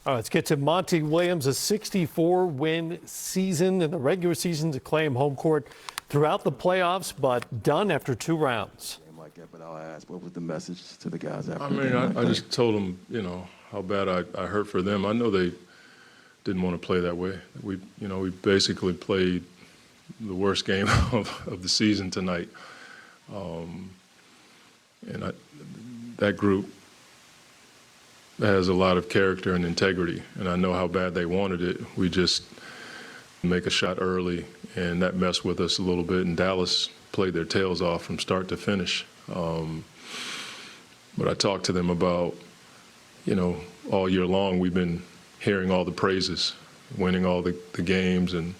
All right, let's get to Monty Williams, a 64-win season in the regular season to claim home court throughout the playoffs, but done after 2 rounds. But I'll ask, what was the message to the guys after? I mean, I just told them, how bad I hurt for them. I know they didn't want to play that way. We basically played the worst game of the season tonight. That group has a lot of character and integrity, and I know how bad they wanted it. We just make a shot early, and that messed with us a little bit, and Dallas played their tails off from start to finish. But I talked to them about, all year long we've been hearing all the praises, winning all the games and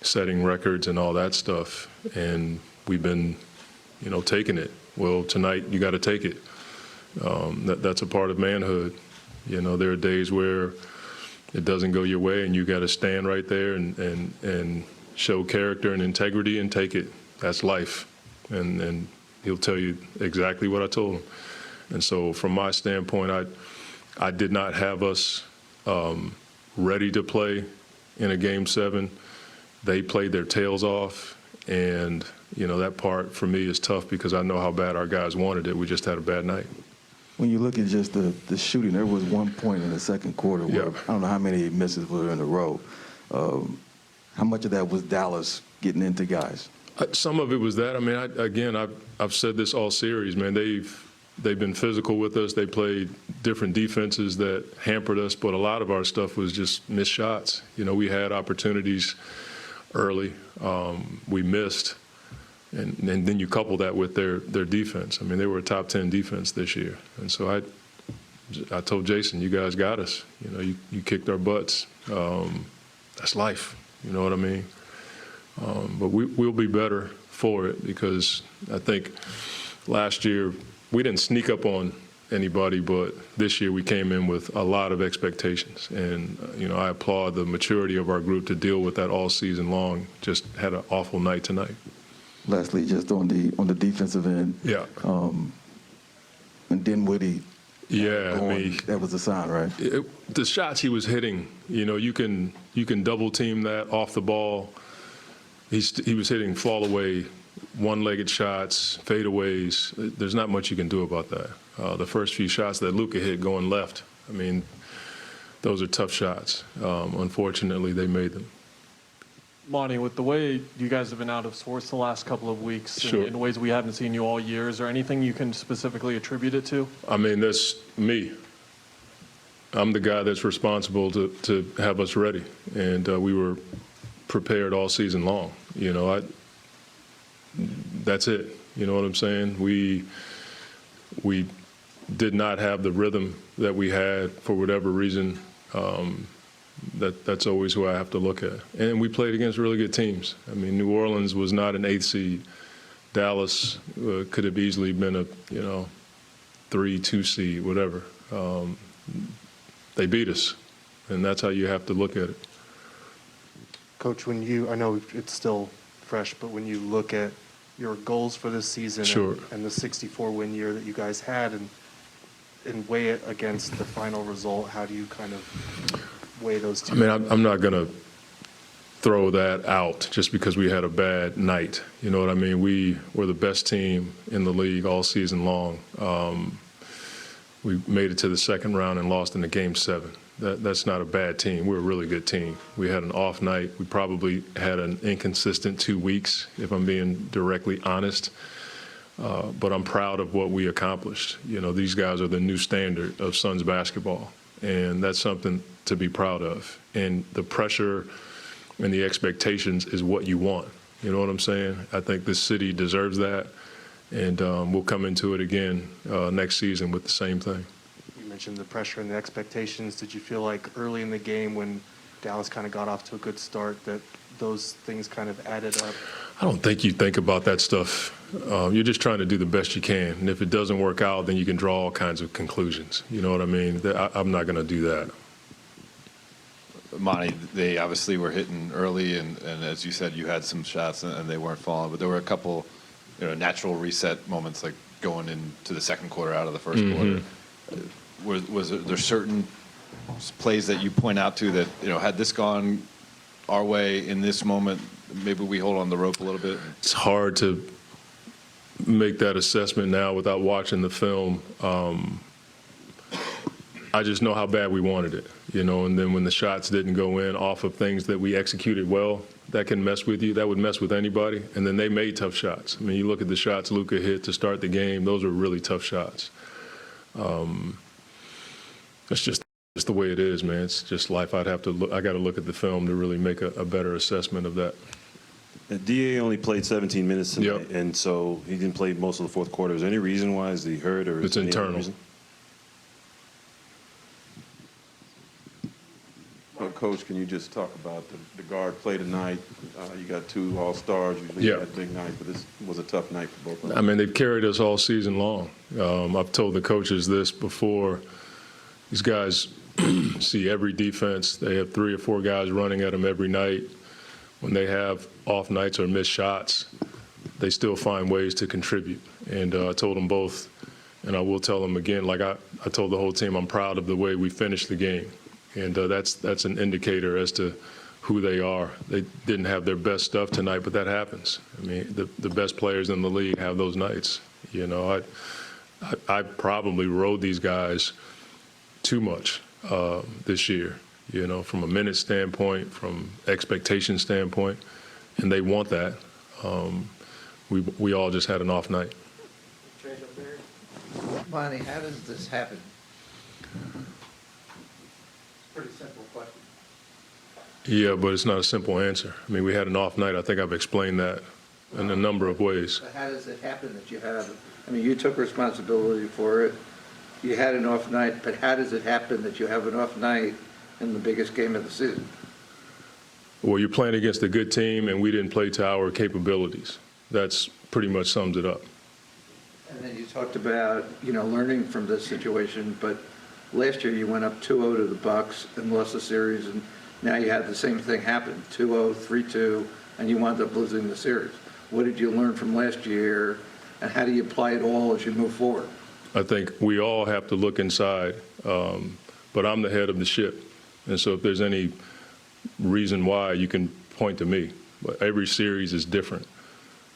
setting records and all that stuff, and we've been, taking it. Well, tonight you got to take it. That's a part of manhood. There are days where it doesn't go your way, and you got to stand right there and show character and integrity and take it. That's life, and he'll tell you exactly what I told him. And so, from my standpoint, I did not have us ready to play in a Game 7. They played their tails off, and that part for me is tough because I know how bad our guys wanted it. We just had a bad night. When you look at just the shooting, there was one point in the second quarter where I don't know how many misses were in a row. How much of that was Dallas getting into guys? Some of it was that. I mean, I've said this all series, man. They've been physical with us. They played different defenses that hampered us, but a lot of our stuff was just missed shots. We had opportunities early. We missed. And then you couple that with their defense. I mean, they were a top 10 defense this year. And so I told Jason, you guys got us. You kicked our butts. That's life. You know what I mean? But we'll be better for it because I think last year we didn't sneak up on anybody, but this year we came in with a lot of expectations. And, I applaud the maturity of our group to deal with that all season long. Just had an awful night tonight. Lastly, just on the defensive end. Yeah. And Dinwiddie. Yeah, that was a sign, right? The shots he was hitting, you can double team that off the ball. He was hitting fall away, one-legged shots, fadeaways. There's not much you can do about that. The first few shots that Luka hit going left, I mean, those are tough shots. Unfortunately, they made them. Monty, with the way you guys have been out of sorts the last couple of weeks, sure. in ways we haven't seen you all year, is there anything you can specifically attribute it to? I mean, that's me. I'm the guy that's responsible to have us ready, and we were prepared all season long. That's it. You know what I'm saying? We did not have the rhythm that we had for whatever reason. That's always who I have to look at. And we played against really good teams. I mean, New Orleans was not an 8th seed. Dallas could have easily been a 3-2 seed, whatever. They beat us, and that's how you have to look at it. Coach, I know it's still fresh, but when you look at your goals for this season sure. and the 64-win year that you guys had and weigh it against the final result, how do you kind of weigh those two? I mean, I'm not going to throw that out just because we had a bad night. You know what I mean? We were the best team in the league all season long. We made it to the second round and lost in the Game 7. That's not a bad team. We're a really good team. We had an off night. We probably had an inconsistent 2 weeks, if I'm being directly honest. But I'm proud of what we accomplished. These guys are the new standard of Suns basketball, and that's something to be proud of. And the pressure and the expectations is what you want. You know what I'm saying? I think this city deserves that, and we'll come into it again next season with the same thing. You mentioned the pressure and the expectations. Did you feel like early in the game when Dallas kind of got off to a good start that those things kind of added up? I don't think you think about that stuff. You're just trying to do the best you can. And if it doesn't work out, then you can draw all kinds of conclusions. You know what I mean? I'm not going to do that. Monty, they obviously were hitting early, and as you said, you had some shots and they weren't falling, but there were a couple natural reset moments, like going into the second quarter out of the first quarter. Was there certain plays that you point out to that, had this gone our way in this moment, maybe we hold on the rope a little bit? It's hard to make that assessment now without watching the film. I just know how bad we wanted it, and then when the shots didn't go in off of things that we executed well, that can mess with you. That would mess with anybody. And then they made tough shots. I mean, you look at the shots Luka hit to start the game, those are really tough shots. It's just the way it is, man. It's just life. I got to look at the film to really make a better assessment of that. DA only played 17 minutes tonight, Yep. and so he didn't play most of the fourth quarter. Is there any reason why? Is he hurt, or is It's there any other internal. reason? Well, Coach, can you just talk about the guard play tonight? You got two All-Stars. Usually you Yeah. got a big night, but this was a tough night for both of them. I mean, they've carried us all season long. I've told the coaches this before. These guys see every defense. They have 3 or 4 guys running at them every night. When they have off nights or missed shots, they still find ways to contribute. And I told them both, and I will tell them again, like I told the whole team, I'm proud of the way we finished the game. And that's an indicator as to who they are. They didn't have their best stuff tonight, but that happens. I mean, the best players in the league have those nights. I probably rode these guys too much this year, from a minute standpoint, from expectation standpoint, and they want that. We all just had an off night. Monty, how does this happen? Pretty simple question. Yeah, but it's not a simple answer. I mean, we had an off night. I think I've explained that in a number of ways. But how does it happen that you have, you took responsibility for it, you had an off night, but how does it happen that you have an off night in the biggest game of the season? Well, you're playing against a good team, and we didn't play to our capabilities. That's pretty much sums it up. And then you talked about, learning from this situation, but last year you went up 2-0 to the Bucks and lost the series, and now you had the same thing happen, 2-0, 3-2, and you wound up losing the series. What did you learn from last year, and how do you apply it all as you move forward? I think we all have to look inside, but I'm the head of the ship. And so if there's any reason why, you can point to me. But every series is different.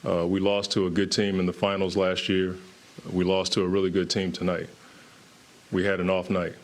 We lost to a good team in the finals last year. We lost to a really good team tonight. We had an off night.